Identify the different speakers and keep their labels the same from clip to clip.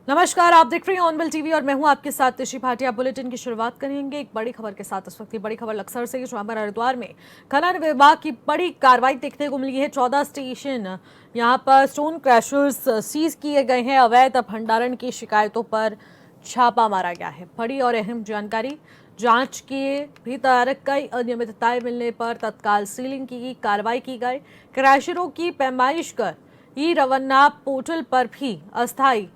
Speaker 1: नमस्कार, आप देख रहे हैं ऑनबिल टीवी और मैं हूं आपके साथ ऋषि भाटिया। बुलेटिन की शुरुआत करेंगे एक बड़ी खबर के साथ। इस वक्त की बड़ी खबर लक्सर से, जहां पर हरिद्वार में खनन विभाग की बड़ी कार्रवाई देखने को मिली है। 14 स्टेशन यहां पर स्टोन क्रैशर्स सीज किए गए हैं। अवैध भंडारण की शिकायतों पर छापा मारा गया है। बड़ी और अहम जानकारी, जांच के भीतर कई अनियमितताएं मिलने पर तत्काल सीलिंग की कार्रवाई की गई। क्रैशरों की पैमाइश कर ई रवन्ना पोर्टल पर भी अस्थायी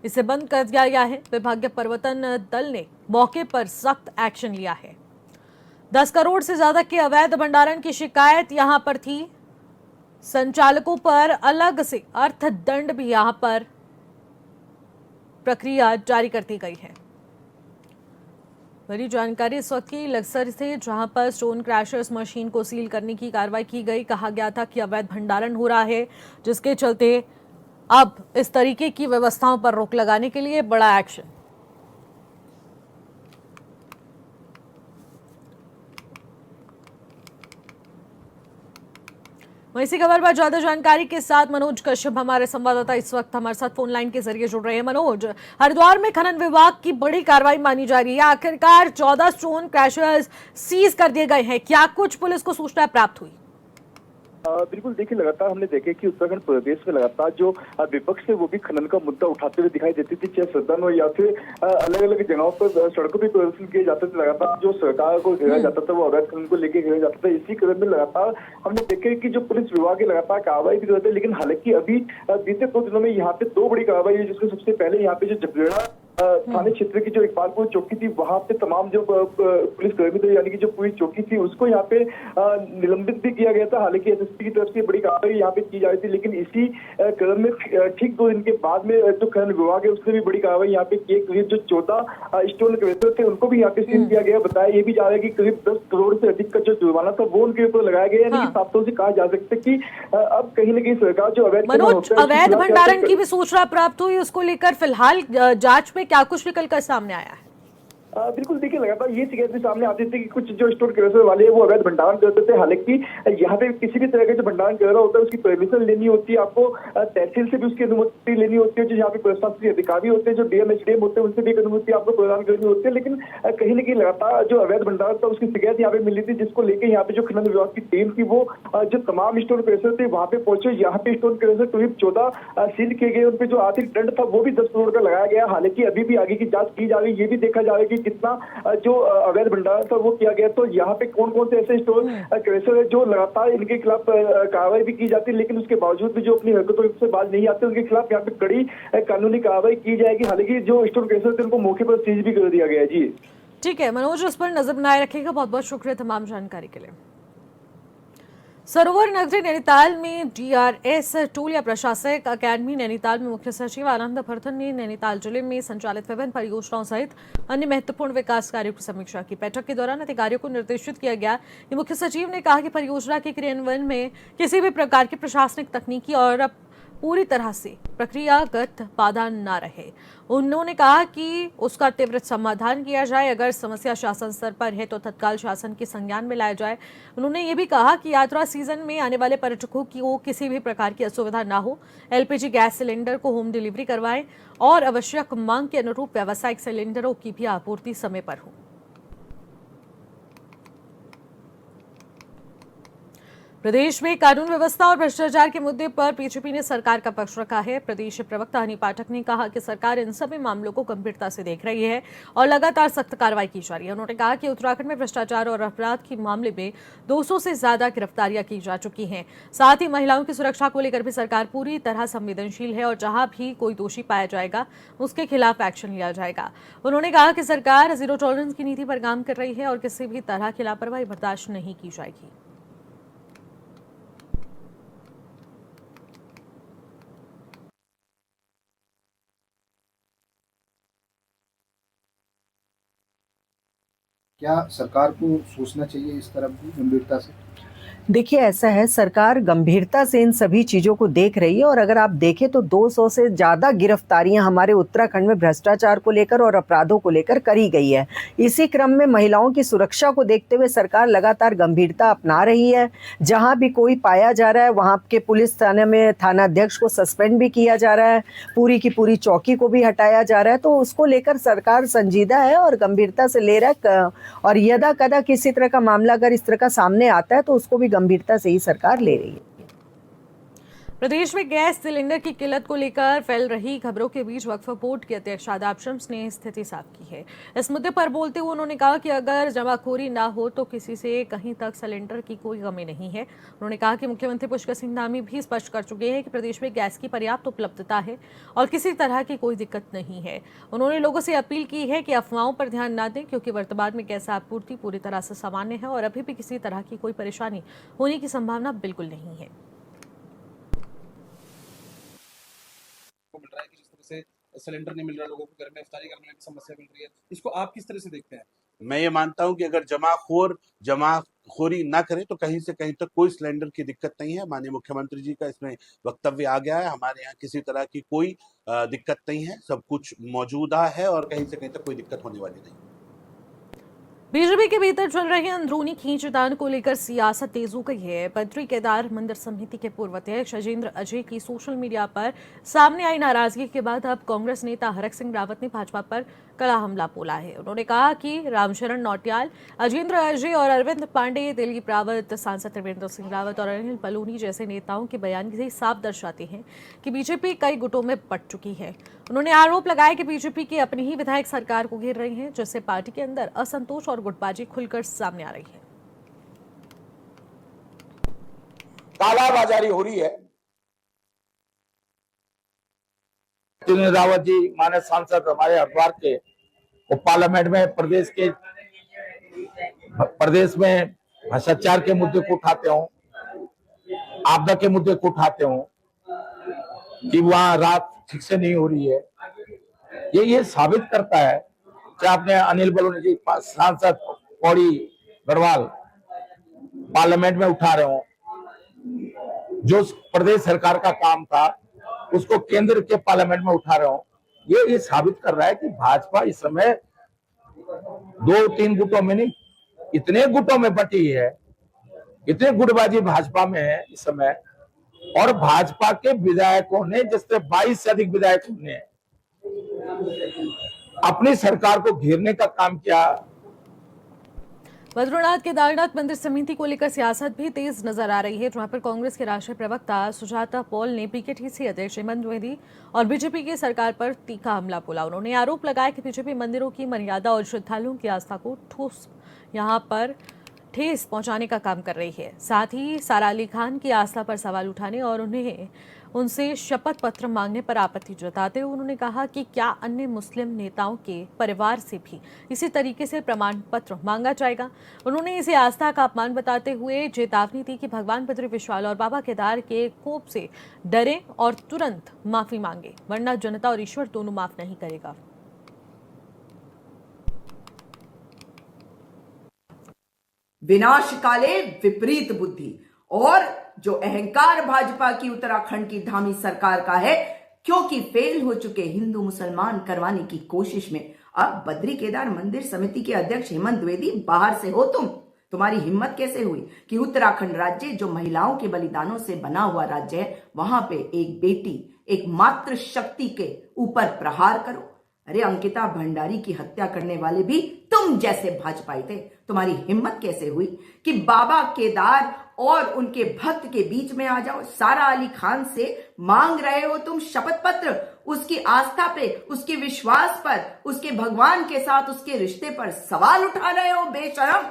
Speaker 1: इसे बंद कर दिया गया है। विभागीय प्रवर्तन दल ने मौके पर सख्त एक्शन लिया है। 10 करोड़ से ज्यादा के अवैध भंडारण की शिकायत यहां पर थी। संचालकों पर अलग से अर्थदंड भी यहां पर प्रक्रिया जारी कर दी गई है। बड़ी जानकारी इस वक्त की लक्सर से, जहां पर स्टोन क्रैशर्स मशीन को सील करने की कार्रवाई की गई। कहा गया था कि अवैध भंडारण हो रहा है, जिसके चलते अब इस तरीके की व्यवस्थाओं पर रोक लगाने के लिए बड़ा एक्शन। वहीं इसी खबर पर ज्यादा जानकारी के साथ मनोज कश्यप हमारे संवाददाता इस वक्त हमारे साथ फोन लाइन के जरिए जुड़ रहे हैं। मनोज, हरिद्वार में खनन विभाग की बड़ी कार्रवाई मानी जा रही है। आखिरकार 14 स्टोन क्रैशर्स सीज कर दिए गए हैं। क्या कुछ पुलिस को सूचना प्राप्त हुई?
Speaker 2: बिल्कुल देखिए, लगातार हमने देखा कि उत्तराखंड प्रदेश में लगातार जो विपक्ष है वो भी खनन का मुद्दा उठाते हुए दिखाई देती थी, चाहे सदन हो या फिर अलग अलग जगहों पर सड़कों पर प्रदर्शन किए जाते थे। लगातार जो सरकार को घेरा जाता था वो अवैध खनन को लेकर घेरा जाता था। इसी क्रम में लगातार हमने देखे कि जो पुलिस विभाग है लगातार कार्रवाई भी करते हैं, लेकिन हालांकि अभी बीते 2 दिनों में यहाँ पे 2 बड़ी कार्रवाई है, जिसमें सबसे पहले यहाँ पे जो जगरेड़ा थाने क्षेत्र की जो इकबालपुर चौकी थी, वहां पे तमाम जो पुलिस कर्मी थे, यानी कि जो पूरी चौकी थी, उसको यहाँ पे निलंबित भी किया गया था। हालांकि एसएसपी की तरफ से बड़ी कार्रवाई यहाँ पे की जा रही थी, लेकिन इसी क्रम में ठीक 2 दिन के बाद में जो खनन विभाग है उसने भी बड़ी कार्रवाई यहाँ पे की। करीब जो 14 स्टोन क्रैशर थे उनको भी यहाँ पे सील किया गया। बताया ये भी जा रहा है कि करीब 10 करोड़ से अधिक का जो जुर्माना था वो उनके ऊपर लगाया गया। यानी कि साफ तौर से कहा जा सकता है कि अब कहीं ना कहीं सरकार जो अवैध खनन
Speaker 1: मनोज,
Speaker 2: होता है
Speaker 1: अवैध भंडारण की भी सूचना प्राप्त हुई, उसको लेकर फिलहाल जांच में क्या कुछ निकल कर सामने आया है?
Speaker 2: बिल्कुल देखिए, लगातार ये शिकायत भी सामने आती थी कि कुछ जो स्टोर क्रैशर वाले हैं वो अवैध भंडारण करते थे। हालांकि यहाँ पे किसी भी तरह का जो भंडारण कर रहा होता है उसकी परमिशन लेनी होती है, आपको तहसील से भी उसकी अनुमति लेनी होती है। जो यहाँ पे प्रशासनिक अधिकारी होते हैं, जो डीएम एसडीएम होते हैं, उनसे भी एक अनुमति आपको प्रदान करनी होती है। लेकिन कहीं ना कहीं लगातार जो अवैध भंडारण था उसकी शिकायत यहाँ पे मिली थी, जिसको लेकर यहाँ पे जो खनन विभाग की टीम थी वो जो तमाम स्टोर क्रैशर थे वहां पे पहुंचे। यहाँ पे स्टोर क्रैशर करीब 14 सील किए गए। उनपे जो आर्थिक दंड था वो भी 10 करोड़ का लगाया गया। हालांकि अभी भी आगे की जांच की जा रही है, ये भी देखा जा रहा है कि कितना जो अवैध भंडारण था वो किया गया। तो यहाँ पे कौन कौन से ऐसे स्टोर क्रैशर है जो लगातार इनके खिलाफ कार्रवाई भी की जाती है, लेकिन उसके बावजूद भी जो अपनी हरकतों से बाज नहीं आते, उनके खिलाफ यहाँ पे कड़ी कानूनी कार्रवाई की जाएगी। हालांकि जो स्टोर क्रैशर थे उनको मौके पर सीज भी कर दिया गया है। जी
Speaker 1: ठीक है मनोज, उस पर नजर बनाए रखिएगा। बहुत बहुत शुक्रिया तमाम जानकारी के लिए। सरोवर नगरी नैनीताल में डीआरएस टोलिया प्रशासक अकेडमी नैनीताल में मुख्य सचिव आनंद भरथन ने नैनीताल जिले में संचालित विभिन्न परियोजनाओं सहित अन्य महत्वपूर्ण विकास कार्यों की समीक्षा की। बैठक के दौरान अधिकारियों को निर्देशित किया गया कि मुख्य सचिव ने कहा कि परियोजना के क्रियान्वयन में किसी भी प्रकार की प्रशासनिक, तकनीकी और पूरी तरह से प्रक्रियागत बाधा न रहे। उन्होंने कहा कि उसका त्वरित समाधान किया जाए। अगर समस्या शासन स्तर पर है तो तत्काल शासन के संज्ञान में लाया जाए। उन्होंने ये भी कहा कि यात्रा सीजन में आने वाले पर्यटकों की किसी भी प्रकार की असुविधा ना हो। एलपीजी गैस सिलेंडर को होम डिलीवरी करवाएं और आवश्यक मांग के अनुरूप व्यावसायिक सिलेंडरों की भी आपूर्ति समय पर हो। प्रदेश में कानून व्यवस्था और भ्रष्टाचार के मुद्दे पर बीजेपी ने सरकार का पक्ष रखा है। प्रदेश प्रवक्ता हनी पाठक ने कहा कि सरकार इन सभी मामलों को गंभीरता से देख रही है और लगातार सख्त कार्रवाई की जा रही है। उन्होंने कहा कि उत्तराखंड में भ्रष्टाचार और अपराध के मामले में 200 से ज्यादा गिरफ्तारियां की जा चुकी हैं। साथ ही महिलाओं की सुरक्षा को लेकर भी सरकार पूरी तरह संवेदनशील है और जहां भी कोई दोषी पाया जाएगा उसके खिलाफ एक्शन लिया जाएगा। उन्होंने कहा कि सरकार जीरो टॉलरेंस की नीति पर काम कर रही है और किसी भी तरह की लापरवाही बर्दाश्त नहीं की जाएगी।
Speaker 3: क्या सरकार को सोचना चाहिए इस तरफ भी गंभीरता से? देखिए, ऐसा है, सरकार गंभीरता से इन सभी चीज़ों को देख रही है और अगर आप देखें तो 200 से ज़्यादा गिरफ्तारियां हमारे उत्तराखंड में भ्रष्टाचार को लेकर और अपराधों को लेकर करी गई है। इसी क्रम में महिलाओं की सुरक्षा को देखते हुए सरकार लगातार गंभीरता अपना रही है। जहां भी कोई पाया जा रहा है वहां के पुलिस थाने में थानाध्यक्ष को सस्पेंड भी किया जा रहा है, पूरी की पूरी चौकी को भी हटाया जा रहा है। तो उसको लेकर सरकार संजीदा है और गंभीरता से ले रहा है और यदा कदा किसी तरह का मामला अगर इस तरह का सामने आता है तो उसको भी गंभीरता से ही सरकार ले रही है।
Speaker 1: प्रदेश में गैस सिलेंडर की किल्लत को लेकर फैल रही खबरों के बीच वक्फ बोर्ड के अध्यक्ष आदाब शम्स ने स्थिति साफ की है। इस मुद्दे पर बोलते हुए उन्होंने कहा कि अगर जमाखोरी ना हो तो किसी से कहीं तक सिलेंडर की कोई कमी नहीं है। उन्होंने कहा कि मुख्यमंत्री पुष्कर सिंह धामी भी स्पष्ट कर चुके हैं कि प्रदेश में गैस की पर्याप्त उपलब्धता है और किसी तरह की कोई दिक्कत नहीं है। उन्होंने लोगों से अपील की है कि अफवाहों पर ध्यान न दें, क्योंकि वर्तमान में गैस आपूर्ति पूरी तरह से सामान्य है और अभी भी किसी तरह की कोई परेशानी होने की संभावना बिल्कुल नहीं है।
Speaker 4: मिल रहा है कि जिस तरह से सिलेंडर नहीं मिल रहा, लोगों को घर में इफ्तारी करने में समस्या मिल रही है, इसको आप किस तरह से देखते हैं?
Speaker 5: मैं ये मानता हूं कि अगर जमाखोरी ना करे तो कहीं से कहीं तक कोई सिलेंडर की दिक्कत नहीं है। माननीय मुख्यमंत्री जी का इसमें वक्तव्य आ गया है। हमारे यहाँ किसी तरह की कोई दिक्कत नहीं है, सब कुछ मौजूदा है और कहीं से कहीं तक कोई दिक्कत होने वाली नहीं।
Speaker 1: बीजेपी के भीतर चल रहे अंदरूनी खींचतान को लेकर सियासत तेज हो गई है। बद्री केदार मंदिर समिति के पूर्व अध्यक्ष अजेंद्र अजय की सोशल मीडिया पर सामने आई नाराजगी के बाद अब कांग्रेस नेता हरक सिंह रावत ने भाजपा पर कड़ा हमला बोला है। उन्होंने कहा कि रामशरण नौटियाल, अजेंद्र अजय और अरविंद पांडे, दिलीप रावत, सांसद त्रिवेंद्र सिंह रावत और अनिल बलूनी जैसे नेताओं के बयान से साफ दर्शाते हैं कि बीजेपी कई गुटों में बंट चुकी है। उन्होंने आरोप लगाया कि बीजेपी के अपने ही विधायक सरकार को घेर रही हैं, जिससे पार्टी के अंदर असंतोष और गुटबाजी खुलकर सामने आ रही है।
Speaker 6: कालाबाजारी हो रही है। त्रिवेंद्र रावत जी माननीय सांसद हमारे हरिद्वार के, वो पार्लियामेंट में प्रदेश में भ्रष्टाचार के मुद्दे को उठाते हो, आपदा के मुद्दे को उठाते हो कि वहां रात ठीक से नहीं हो रही है। ये साबित करता है कि आपने अनिल बलूनी जी सांसद पौड़ी गढ़वाल पार्लियामेंट में उठा रहे हो, जो प्रदेश सरकार का काम था उसको केंद्र के पार्लियामेंट में उठा रहे हो। ये साबित कर रहा है कि भाजपा इस समय 2-3 गुटों में नहीं, इतने गुटों में बटी है, इतने गुटबाजी भाजपा में है इस समय। और भाजपा के विधायकों ने, जिससे 22 से अधिक विधायकों ने अपनी सरकार को घेरने का काम किया।
Speaker 1: बद्रीनाथ केदारनाथ मंदिर समिति को लेकर सियासत भी तेज नजर आ रही है, जहां पर कांग्रेस के राष्ट्रीय प्रवक्ता सुजाता पॉल ने पीकेटीसी अध्यक्ष हेमंत द्विवेदी और बीजेपी की सरकार पर तीखा हमला बोला। उन्होंने आरोप लगाया कि बीजेपी मंदिरों की मर्यादा और श्रद्धालुओं की आस्था को ठेस पहुंचाने का काम कर रही है। साथ ही सारा अली खान की आस्था पर सवाल उठाने और उनसे शपथ पत्र मांगने पर आपत्ति जताते हुए उन्होंने कहा कि क्या अन्य मुस्लिम नेताओं के परिवार से भी इसी तरीके से प्रमाण पत्र मांगा जाएगा। उन्होंने इसे आस्था का अपमान बताते हुए चेतावनी दी कि भगवान बद्री विशाल और बाबा केदार के कोप से डरें और तुरंत माफी मांगे, वरना जनता और ईश्वर दोनों माफ नहीं करेगा।
Speaker 7: विनाश काले विपरीत बुद्धि, और जो अहंकार भाजपा की उत्तराखंड की धामी सरकार का है, क्योंकि फेल हो चुके हिंदू मुसलमान करवाने की कोशिश में अब बद्री केदार मंदिर समिति के अध्यक्ष हेमंत द्विवेदी बाहर से हो तुम्हारी हिम्मत कैसे हुई कि उत्तराखंड राज्य जो महिलाओं के बलिदानों से बना हुआ राज्य है, वहां पे एक बेटी, एक मातृ शक्ति के ऊपर प्रहार करो। अरे अंकिता भंडारी की हत्या करने वाले भी तुम जैसे भाजपाई थे। तुम्हारी हिम्मत कैसे हुई कि बाबा केदार और उनके भक्त के बीच में आ जाओ। सारा अली खान से मांग रहे हो तुम शपथ पत्र, उसकी आस्था पे, उसके विश्वास पर, उसके भगवान के साथ उसके रिश्ते पर सवाल उठा रहे हो बेशरम।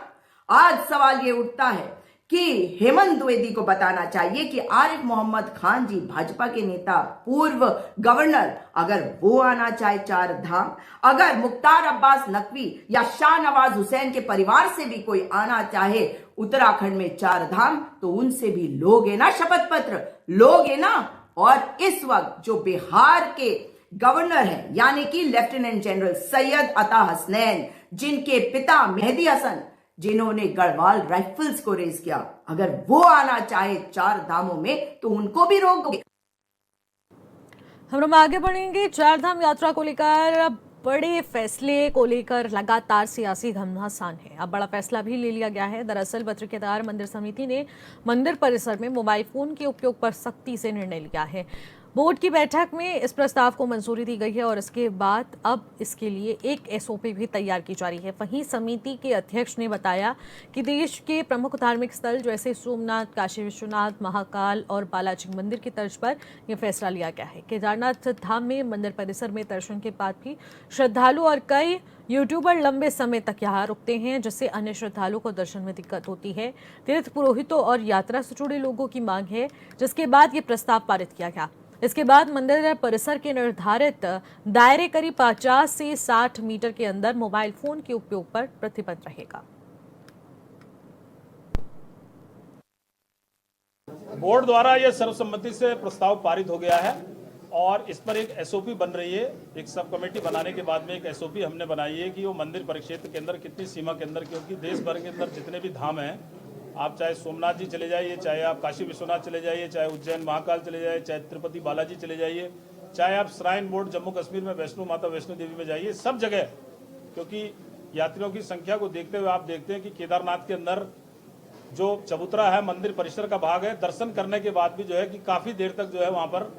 Speaker 7: आज सवाल ये उठता है कि हेमंत द्विवेदी को बताना चाहिए कि आरिफ मोहम्मद खान जी भाजपा के नेता, पूर्व गवर्नर, अगर वो आना चाहे चार धाम, अगर मुख्तार अब्बास नकवी या शाहनवाज हुसैन के परिवार से भी कोई आना चाहे उत्तराखंड में चार धाम, तो उनसे भी लोगे ना शपथ पत्र, लोगे ना। और इस वक्त जो बिहार के गवर्नर है, यानी कि लेफ्टिनेंट जनरल सैयद अता हसनैन, जिनके पिता मेहदी हसन जिन्होंने गढ़वाल राइफल्स को रेज किया। अगर वो आना चाहे 4 धामों में तो उनको भी रोक दो।
Speaker 1: हम लोग आगे बढ़ेंगे। 4 धाम यात्रा को लेकर बड़े फैसले को लेकर लगातार सियासी घमासान है। अब बड़ा फैसला भी ले लिया गया है। दरअसल बद्री केदार मंदिर समिति ने मंदिर परिसर में मोबाइल फोन के उपयोग पर सख्ती से निर्णय लिया है। बोर्ड की बैठक में इस प्रस्ताव को मंजूरी दी गई है और इसके बाद अब इसके लिए एक एसओपी भी तैयार की जा रही है। वहीं समिति के अध्यक्ष ने बताया कि देश के प्रमुख धार्मिक स्थल जैसे सोमनाथ, काशी विश्वनाथ, महाकाल और बालाजी मंदिर की तर्ज पर यह फैसला लिया गया है। केदारनाथ धाम में मंदिर परिसर में दर्शन के बाद भी श्रद्धालु और कई यूट्यूबर लंबे समय तक यहाँ रुकते हैं, जिससे अन्य श्रद्धालुओं को दर्शन में दिक्कत होती है। तीर्थ पुरोहितों और यात्रा से जुड़े लोगों की मांग है, जिसके बाद ये प्रस्ताव पारित किया गया। इसके बाद मंदिर परिसर के निर्धारित दायरे करीब 50 से 60 मीटर के अंदर मोबाइल फोन के उपयोग पर प्रतिबंध रहेगा।
Speaker 8: बोर्ड द्वारा यह सर्वसम्मति से प्रस्ताव पारित हो गया है और इस पर एक एसओपी बन रही है। एक सब कमेटी बनाने के बाद में एक एसओपी हमने बनाई है कि वो मंदिर परिक्षेत्र के अंदर कितनी सीमा के अंदर, क्योंकि देश भर के अंदर जितने भी धाम हैं, आप चाहे सोमनाथ जी चले जाइए, चाहे आप काशी विश्वनाथ चले जाइए, चाहे उज्जैन महाकाल चले जाइए, चाहे तिरुपति बालाजी चले जाइए, चाहे आप श्राइन बोर्ड जम्मू कश्मीर में वैष्णो माता वैष्णो देवी में जाइए, सब जगह, क्योंकि यात्रियों की संख्या को देखते हुए आप देखते हैं कि केदारनाथ के अंदर जो चबूतरा है मंदिर परिसर का भाग है, दर्शन करने के बाद भी जो है कि काफ़ी देर तक जो है वहाँ पर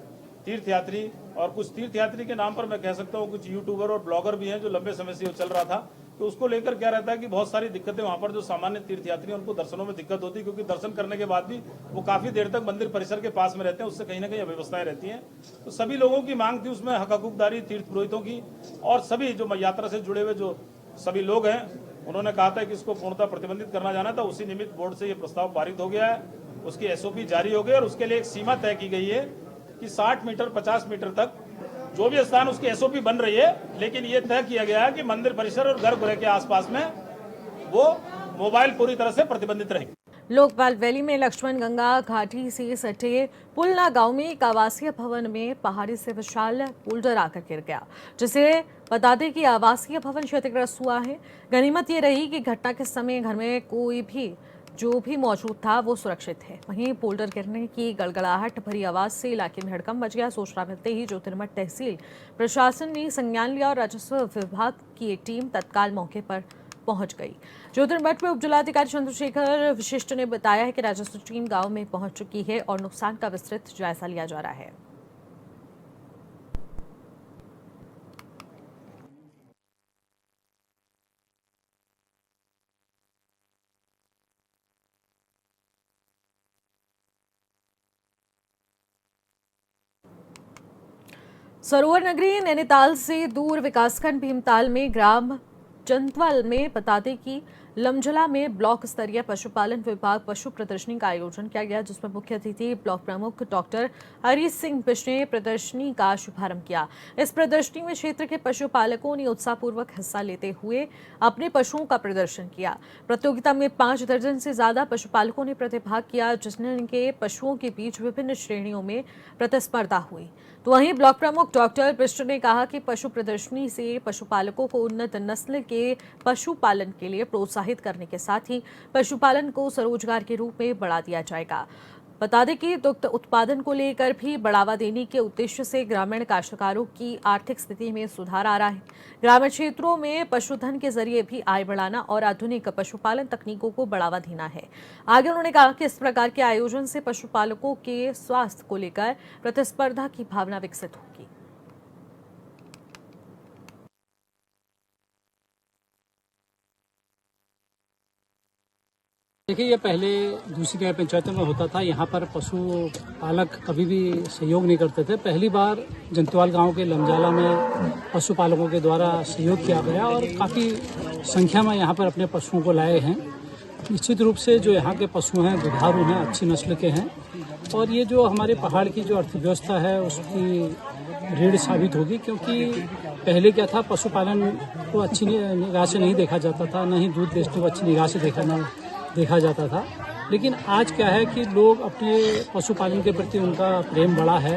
Speaker 8: तीर्थयात्री, और कुछ तीर्थयात्री के नाम पर मैं कह सकता हूँ कुछ यूट्यूबर और ब्लॉगर भी हैं जो लंबे समय से चल रहा था, तो उसको लेकर क्या रहता है कि बहुत सारी दिक्कतें वहाँ पर जो सामान्य तीर्थयात्री हैं उनको दर्शनों में दिक्कत होती है, क्योंकि दर्शन करने के बाद भी वो काफ़ी देर तक मंदिर परिसर के पास में रहते हैं, उससे कहीं ना कहीं अव्यवस्थाएं रहती हैं। तो सभी लोगों की मांग थी उसमें, हक हकूकदारी तीर्थ पुरोहितों की और सभी जो यात्रा से जुड़े हुए जो सभी लोग हैं, उन्होंने कहा था कि इसको पूर्णतः प्रतिबंधित करना जाना था। उसी निमित्त बोर्ड से ये प्रस्ताव पारित हो गया है, उसकी एसओपी जारी हो गई और उसके लिए एक सीमा तय की गई है कि 60 मीटर 50 मीटर तक जो भी स्थान उसकी एसओपी बन रही है, लेकिन ये तय किया गया है कि मंदिर परिसर और गर्भगृह के आसपास में वो मोबाइल पूरी तरह से प्रतिबंधित रहेंगे।
Speaker 1: लोकपाल वैली में लक्ष्मण गंगा घाटी से सटे पुलना गांव में एक आवासीय भवन में पहाड़ी से विशाल बोल्डर आकर गिर गया, जिसे बता दें कि आवासीय भवन क्षतिग्रस्त हुआ है। गनीमत ये रही कि घटना के समय घर में कोई भी जो भी मौजूद था वो सुरक्षित है। वहीं बोल्डर गिरने की गड़गड़ाहट भरी आवाज से इलाके में हड़कंप मच गया। सूचना मिलते ही ज्योतिर्मठ तहसील प्रशासन ने संज्ञान लिया और राजस्व विभाग की एक टीम तत्काल मौके पर पहुंच गई। ज्योतिर्मठ में उपजिलाधिकारी चंद्रशेखर विशिष्ट ने बताया है कि राजस्व टीम गांव में पहुंच चुकी है और नुकसान का विस्तृत जायजा लिया जा रहा है। सरोवर नगरी नैनीताल से दूर विकासखंड भीमताल में ग्राम चंदवल में बता दें कि लमझला में ब्लॉक स्तरीय पशुपालन विभाग पशु प्रदर्शनी का आयोजन किया गया, जिसमें मुख्य अतिथि ब्लॉक प्रमुख डॉक्टर हरी सिंह बिष्ट ने प्रदर्शनी का शुभारंभ किया। इस प्रदर्शनी में क्षेत्र के पशुपालकों ने उत्साहपूर्वक हिस्सा लेते हुए अपने पशुओं का प्रदर्शन किया। प्रतियोगिता में 5 दर्जन से ज्यादा पशुपालकों ने प्रतिभाग किया, जिनके पशुओं के बीच विभिन्न श्रेणियों में प्रतिस्पर्धा हुई। तो वहीं ब्लॉक प्रमुख डॉक्टर बिष्ट ने कहा कि पशु प्रदर्शनी से पशुपालकों को उन्नत नस्ल के पशुपालन के लिए प्रोत्साहित करने के साथ ही पशुपालन को स्वरोजगार के रूप में बढ़ा दिया जाएगा। बता दें कि दुग्ध उत्पादन को लेकर भी बढ़ावा देने के उद्देश्य से ग्रामीण काश्तकारों की आर्थिक स्थिति में सुधार आ रहा है। ग्रामीण क्षेत्रों में पशुधन के जरिए भी आय बढ़ाना और आधुनिक पशुपालन तकनीकों को बढ़ावा देना है। आगे उन्होंने कहा कि इस प्रकार के आयोजन से पशुपालकों के स्वास्थ्य को लेकर प्रतिस्पर्धा की भावना विकसित होगी।
Speaker 9: देखिए, ये पहले दूसरी ग्राम पंचायतों में होता था। यहाँ पर पशुपालक कभी भी सहयोग नहीं करते थे। पहली बार जंतवाल गांव के लमझाला में पशुपालकों के द्वारा सहयोग किया गया और काफ़ी संख्या में यहाँ पर अपने पशुओं को लाए हैं। निश्चित रूप से जो यहाँ के पशु हैं दुधारू हैं, अच्छी नस्ल के हैं और ये जो हमारे पहाड़ की जो अर्थव्यवस्था है उसकी रीढ़ साबित होगी, क्योंकि पहले क्या था, पशुपालन को अच्छी निगाह से नहीं देखा जाता था, न ही दूध बेचने को अच्छी निगाह से देखा जाता था। लेकिन आज क्या है कि लोग अपने पशुपालन के प्रति उनका प्रेम बढ़ा है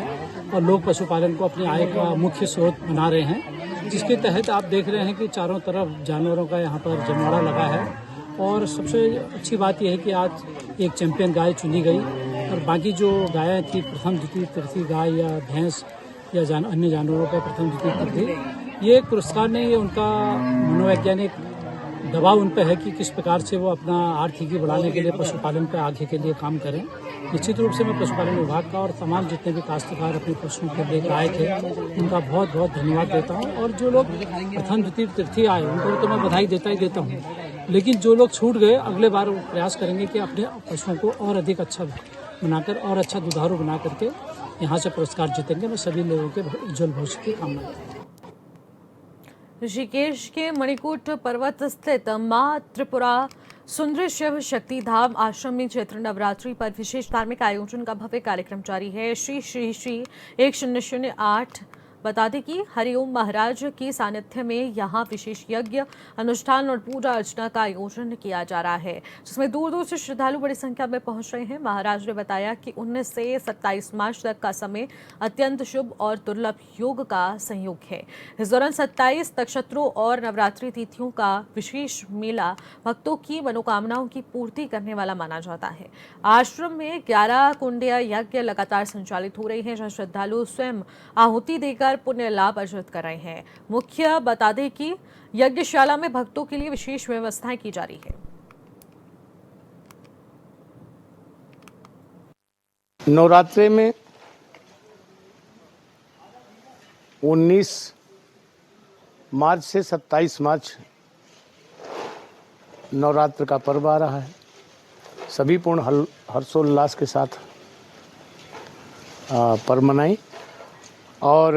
Speaker 9: और लोग पशुपालन को अपनी आय का मुख्य स्रोत बना रहे हैं, जिसके तहत आप देख रहे हैं कि चारों तरफ जानवरों का यहाँ पर जमावड़ा लगा है और सबसे अच्छी बात यह है कि आज एक चैंपियन गाय चुनी गई और बाकी जो गायें थी प्रथम द्वितीय तृतीय गाय या भैंस या अन्य जानवरों पर प्रथम द्वितीय तृतीय, ये एक पुरस्कार नहीं, ये उनका मनोवैज्ञानिक दबाव उन पर है कि किस प्रकार से वो अपना आर्थिकी बढ़ाने के लिए पशुपालन पर आगे के लिए काम करें। निश्चित रूप से मैं पशुपालन विभाग का और तमाम जितने भी काश्तकार अपने पशुओं को लेकर आए थे उनका बहुत बहुत धन्यवाद देता हूं। और जो लोग प्रथम द्वितीय तृतीय आए उनको तो मैं बधाई देता हूं, लेकिन जो लोग छूट गए अगले बार वो प्रयास करेंगे कि अपने पशुओं को और अधिक अच्छा बनाकर और अच्छा दुधारू बना करके यहाँ से पुरस्कार जीतेंगे। मैं सभी लोगों के उज्जवल भविष्य की कामना करता हूँ।
Speaker 1: ऋषिकेश के मणिकूट पर्वत स्थित मां त्रिपुरा सुंदर शिव शक्ति धाम आश्रम में चैत्र नवरात्रि पर विशेष धार्मिक आयोजन का भव्य कार्यक्रम जारी है। श्री श्री श्री 1008 बता दें कि हरिओम महाराज की सानिध्य में यहाँ विशेष यज्ञ अनुष्ठान और पूजा अर्चना का आयोजन किया जा रहा है, जिसमें दूर दूर से श्रद्धालु बड़ी संख्या में पहुंच रहे हैं। महाराज ने बताया कि 19 से 27 मार्च तक का समय अत्यंत शुभ और दुर्लभ योग का संयोग है। इस दौरान 27 नक्षत्रों और नवरात्रि तिथियों का विशेष मेला भक्तों की मनोकामनाओं की पूर्ति करने वाला माना जाता है। आश्रम में 11 कुंडिया यज्ञ लगातार संचालित हो रही है, जहां श्रद्धालु स्वयं आहुति देकर पुण्य लाभ अर्जित कर रहे हैं। मुख्य बता दें कि यज्ञशाला में भक्तों के लिए विशेष व्यवस्थाएं की जा रही है।
Speaker 6: नवरात्रे में 19 मार्च से 27 मार्च नवरात्र का पर्व आ रहा है। सभी पूर्ण हर्षोल्लास के साथ पर्व मनाएं। और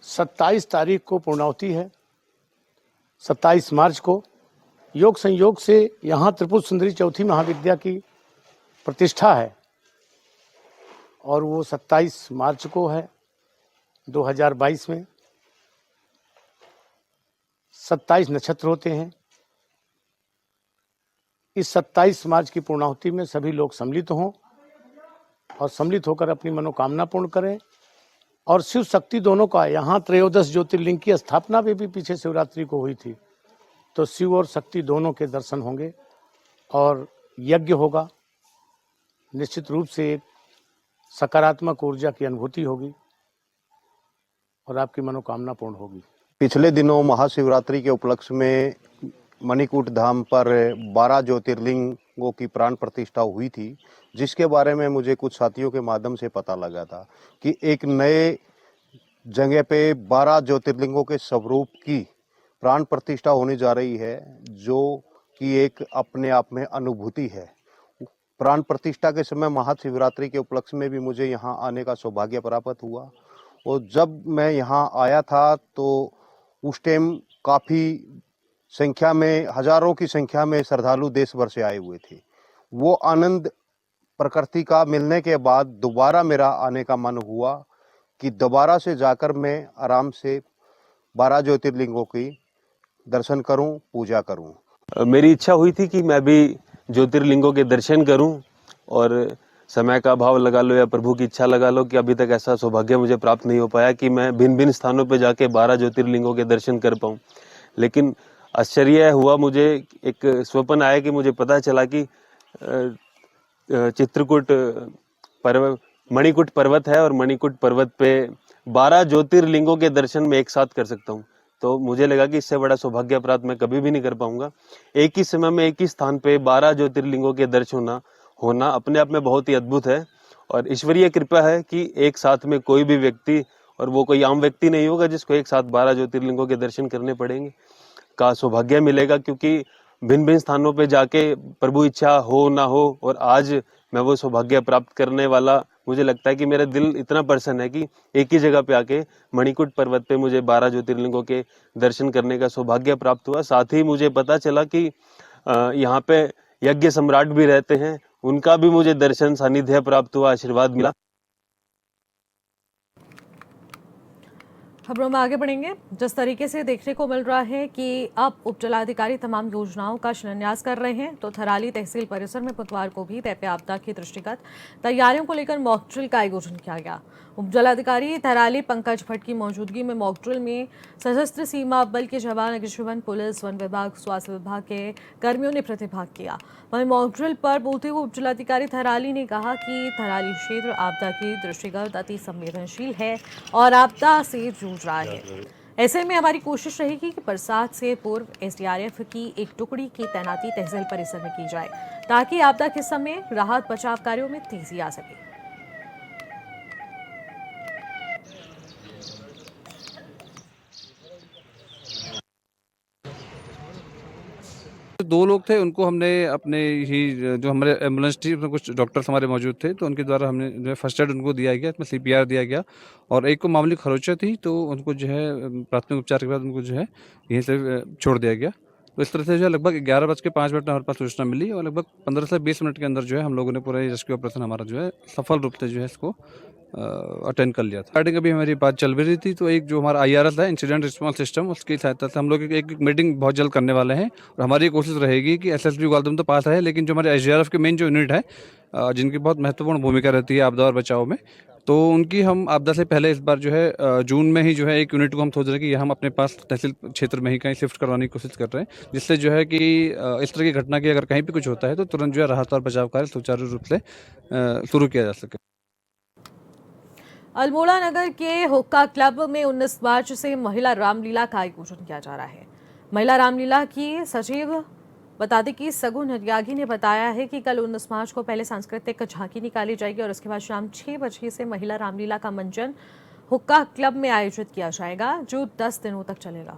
Speaker 6: 27 तारीख को पूर्णाहुति है। 27 मार्च को योग संयोग से यहाँ त्रिपुर सुंदरी चौथी महाविद्या की प्रतिष्ठा है और वो 27 मार्च को है 2022 में। 27 नक्षत्र होते हैं। इस 27 मार्च की पूर्णाहुति में सभी लोग सम्मिलित हों और सम्मिलित होकर अपनी मनोकामना पूर्ण करें। और शिव शक्ति दोनों का यहाँ 13 ज्योतिर्लिंग की स्थापना भी पीछे शिवरात्रि को हुई थी, तो शिव और शक्ति दोनों के दर्शन होंगे और यज्ञ होगा। निश्चित रूप से एक सकारात्मक ऊर्जा की अनुभूति होगी और आपकी मनोकामना पूर्ण होगी।
Speaker 10: पिछले दिनों महाशिवरात्रि के उपलक्ष्य में मणिकूट धाम पर 12 ज्योतिर्लिंगों की प्राण प्रतिष्ठा हुई थी, जिसके बारे में मुझे कुछ साथियों के माध्यम से पता लगा था कि एक नए जगह पे 12 ज्योतिर्लिंगों के स्वरूप की प्राण प्रतिष्ठा होने जा रही है, जो कि एक अपने आप में अनुभूति है। प्राण प्रतिष्ठा के समय महाशिवरात्रि के उपलक्ष्य में भी मुझे यहाँ आने का सौभाग्य प्राप्त हुआ और जब मैं यहाँ आया था तो उस टाइम काफ़ी संख्या में, हजारों की संख्या में श्रद्धालु देश भर से आए हुए थे। वो आनंद प्रकृति का मिलने के बाद दोबारा मेरा आने का मन हुआ कि दोबारा से जाकर मैं आराम से 12 ज्योतिर्लिंगों की दर्शन करूं, पूजा करूं।
Speaker 11: मेरी इच्छा हुई थी कि मैं भी ज्योतिर्लिंगों के दर्शन करूं और समय का अभाव लगा लो या प्रभु की इच्छा लगा लो कि अभी तक ऐसा सौभाग्य मुझे प्राप्त नहीं हो पाया कि मैं भिन्न भिन्न स्थानों पर जाके 12 ज्योतिर्लिंगों के दर्शन कर पाऊं। लेकिन आश्चर्य हुआ, मुझे एक स्वप्न आया कि मुझे पता चला कि चित्रकूट पर्वत, मणिकूट पर्वत है और मणिकूट पर्वत पे 12 ज्योतिर्लिंगों के दर्शन में एक साथ कर सकता हूँ। तो मुझे लगा कि इससे बड़ा सौभाग्य प्राप्त मैं कभी भी नहीं कर पाऊंगा। एक ही समय में एक ही स्थान पे 12 ज्योतिर्लिंगों के दर्शन होना अपने आप में बहुत ही अद्भुत है और ईश्वरीय कृपा है कि एक साथ में कोई भी व्यक्ति, और वो कोई आम व्यक्ति नहीं होगा जिसको एक साथ 12 ज्योतिर्लिंगों के दर्शन करने पड़ेंगे, का सौभाग्य मिलेगा। क्योंकि भिन्न भिन्न स्थानों पे जाके प्रभु इच्छा हो ना हो और आज मैं वो सौभाग्य प्राप्त करने वाला, मुझे लगता है कि मेरा दिल इतना प्रसन्न है कि एक ही जगह पे आके मणिकूट पर्वत पे मुझे 12 ज्योतिर्लिंगों के दर्शन करने का सौभाग्य प्राप्त हुआ। साथ ही मुझे पता चला कि यहाँ पे यज्ञ सम्राट भी रहते हैं, उनका भी मुझे दर्शन सानिध्य प्राप्त हुआ, आशीर्वाद मिला।
Speaker 1: खबरों में आगे बढ़ेंगे। जिस तरीके से देखने को मिल रहा है कि अब उपजिलाधिकारी तमाम योजनाओं का शिलान्यास कर रहे हैं, तो थराली तहसील परिसर में बुधवार को भी दैव्य आपदा की दृष्टिगत तैयारियों को लेकर मॉक ड्रिल का आयोजन किया गया। उपजिलाधिकारी थराली पंकज भट्ट की मौजूदगी में मॉक ड्रिल में सशस्त्र सीमा बल के जवान, अग्निशमन, पुलिस, वन विभाग, स्वास्थ्य विभाग के कर्मियों ने प्रतिभाग किया। वहीं मॉक ड्रिल पर बोलते हुए उपजिलाधिकारी थराली ने कहा कि थराली क्षेत्र आपदा की दृष्टिगत अति संवेदनशील है और आपदा से जूझ रहा है। ऐसे में हमारी कोशिश रहेगी कि बरसात से पूर्व एसडीआरएफ की एक टुकड़ी की तैनाती तहसील परिसर में की जाए, ताकि आपदा के समय राहत बचाव कार्यों में तेजी आ सके।
Speaker 4: दो लोग थे, उनको हमने अपने ही जो हमारे एम्बुलेंस थी उसमें कुछ डॉक्टर्स हमारे मौजूद थे, तो उनके द्वारा हमने जो है फर्स्ट एड उनको दिया गया, इसमें सीपीआर दिया गया। और एक को मामूली खरोंचा थी, तो उनको जो है प्राथमिक उपचार के बाद उनको जो है यहीं से छोड़ दिया गया। तो इस तरह से जो है लगभग 11:05 में हमारे पास सूचना मिली और लगभग 15 से 20 मिनट के अंदर जो है हम लोगों ने पूरा रेस्क्यू ऑपरेशन हमारा जो है सफल रूप से जो है इसको अटेंड कर लिया था। स्टार्टिंग अभी हमारी बात चल भी रही थी, तो एक जो हमारा IRS है, इंसिडेंट रिस्पॉन्स सिस्टम, उसकी सहायता से हम लोग एक मीटिंग बहुत जल्द करने वाले हैं। और हमारी कोशिश रहेगी कि SSB एल्गोरिथम तो पास है, लेकिन जो हमारे SDRF के मेन जो यूनिट है, जिनकी बहुत महत्वपूर्ण भूमिका रहती है आपदा और बचाव में, तो उनकी हम आपदा से पहले इस बार जो है जून में ही जो है एक यूनिट को हम सोच रहे हैं कि हम अपने पास तहसील क्षेत्र में ही कहीं शिफ्ट करवाने की कोशिश कर रहे हैं, जिससे जो है कि इस तरह की घटना की अगर कहीं भी कुछ होता है तो तुरंत जो है राहत और बचाव कार्य सुचारू रूप से शुरू किया जा सके।
Speaker 1: अल्मोड़ा नगर के हुक्का क्लब में 19 मार्च से महिला रामलीला का आयोजन किया जा रहा है। महिला रामलीला की सचिव बता दें कि सगुन हरियागी ने बताया है कि कल 19 मार्च को पहले सांस्कृतिक झांकी निकाली जाएगी और उसके बाद शाम 6 बजे से महिला रामलीला का मंचन हुक्का क्लब में आयोजित किया जाएगा, जो 10 दिनों तक चलेगा।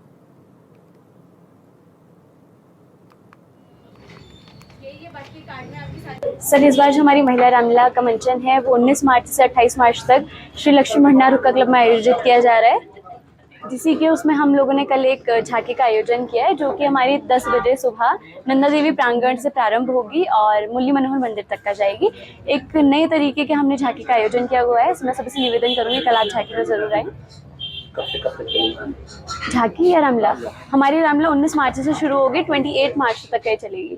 Speaker 12: सर, इस बार जो हमारी महिला रामलीला का मंचन है वो 19 मार्च से 28 मार्च तक श्री लक्ष्मी भंडार हुक्का क्लब में आयोजित किया जा रहा है। जिसी के उसमें हम लोगों ने कल एक झांकी का आयोजन किया है, जो कि हमारी 10 बजे सुबह नंदा देवी प्रांगण से प्रारंभ होगी और मुरली मनोहर मंदिर तक का जाएगी। एक नए तरीके के हमने झांकी का आयोजन किया हुआ है। मैं सभी से निवेदन करूँगी कल आप झांकी पर जरूर आएँ। झांकी या रामलीला? हमारी रामलीला 19 मार्च से शुरू होगी, 28 मार्च तक के चलेगी।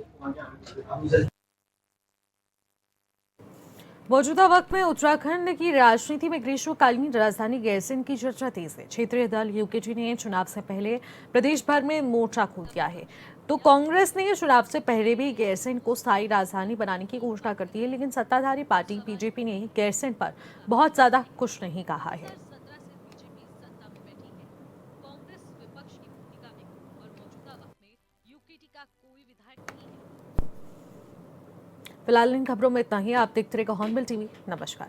Speaker 1: मौजूदा वक्त में उत्तराखंड की राजनीति में ग्रीष्मकालीन राजधानी गैरसैंण की चर्चा तेज है। क्षेत्रीय दल UKG ने चुनाव से पहले प्रदेश भर में मोर्चा खोल दिया है, तो कांग्रेस ने चुनाव से पहले भी गैरसैंण को स्थायी राजधानी बनाने की घोषणा कर दी है, लेकिन सत्ताधारी पार्टी BJP ने गैरसैंण पर बहुत ज्यादा कुछ नहीं कहा है। फिलहाल इन खबरों में इतना ही। आप देखते रहिए हॉर्नबिल TV। नमस्कार।